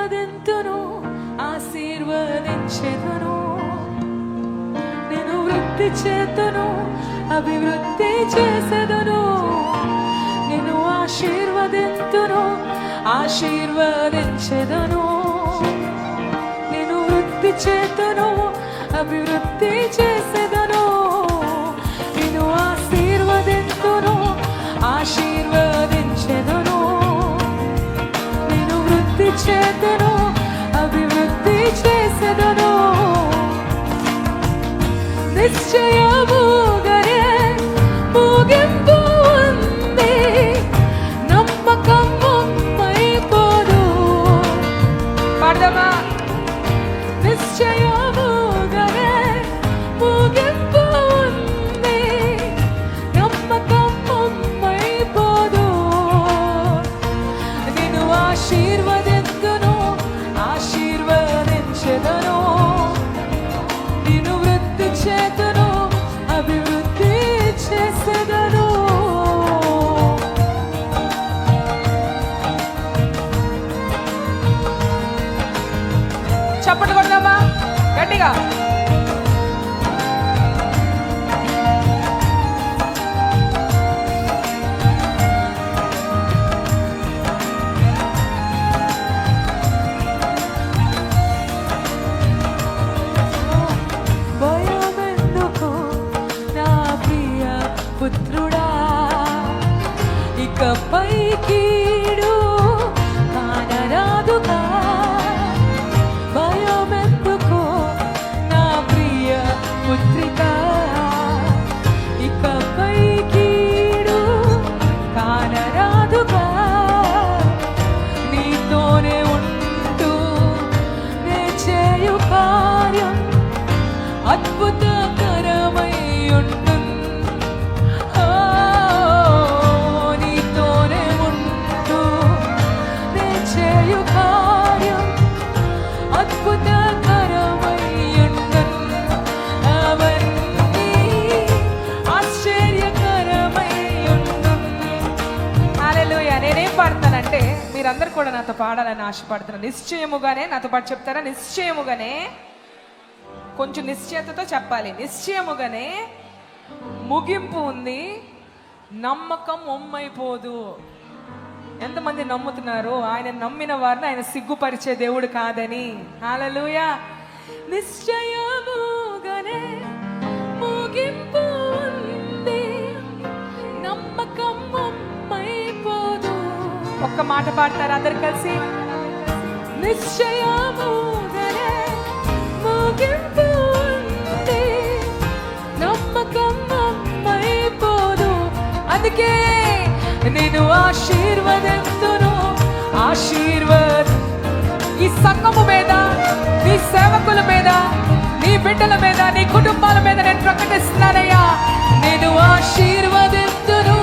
ఆశీర్వదింతును, ఆశీర్వదించెదను. నేను వృద్ధి చేతును, అభివృద్ధి చేసేదను. నేను ఆశీర్వదింతును, ఆశీర్వదించెదను. నేను వృద్ధి చేతును, అభివృద్ధి చేసేదను. నేను ఆశీర్వదింతును, ఆశీర్వదించెదను. నేను వృద్ధి చేతును, అభివృద్ధి చేసేదను. నిశ్చయముగానే ముగింపు ఉంది, నమ్మకం అయిపోదు. పాడదామా? నిశ్చయముగానే ముగింపు ఉంది, నమ్మకం అయిపోదు. నేను ఆశీర్వదింతును, ఆశీర్వదించెదను. నేను వృద్ధి చేతును, అభివృద్ధి చేసేదను. చప్పట్లు కొడదామా గట్టిగా? భయమెందుకు నా ప్రియ పుత్రుడా, ఇకపై కీడు కానరాదుగా. భయమెందుకు నా ప్రియ పుత్రిక, ఇకపై కీడు కానరాదుగా. నీతోనే ఉంటూ నే చేయు కార్యం అద్భుతకరమై ఉండును. నీతోనే ఉంటూ నే చేయు కార్యం అద్భుతకరమై ఉండును. అవన్నీ ఆశ్చర్యకరమై ఉండును. హల్లెలూయా. నేనేం పాడతానంటే మీరందరూ కూడా నాతో పాడాలని ఆశపడుతున్నాను. నిశ్చయముగానే నాతో పాటు చెప్తారా? నిశ్చయముగానే, కొంచెం నిశ్చయతతో చెప్పాలి. నిశ్చయముగానే ముగింపు ఉంది, నమ్మకం ఒమ్మైపోదు. ఎంతమంది నమ్ముతున్నారు ఆయన నమ్మిన వారిని ఆయన సిగ్గుపరిచే దేవుడు కాదని? హల్లెలూయా. నిశ్చయముగానే ముగింపు ఉంది, నమ్మకం ఒమ్మైపోదు. ఒక్క మాట పాడతారు అందరు కలిసి? నిశ్చయముగానే ముగింపు ఉంది, నమ్మకం ఒమ్మైపోదు. అందుకే నేను ఆశీర్వదింతును, ఈ సంఘము మీద, నీ సేవకుల మీద, నీ బిడ్డల మీద, నీ కుటుంబాల మీద నేను ప్రకటిస్తున్నానయ్యా. నేను ఆశీర్వదింతును,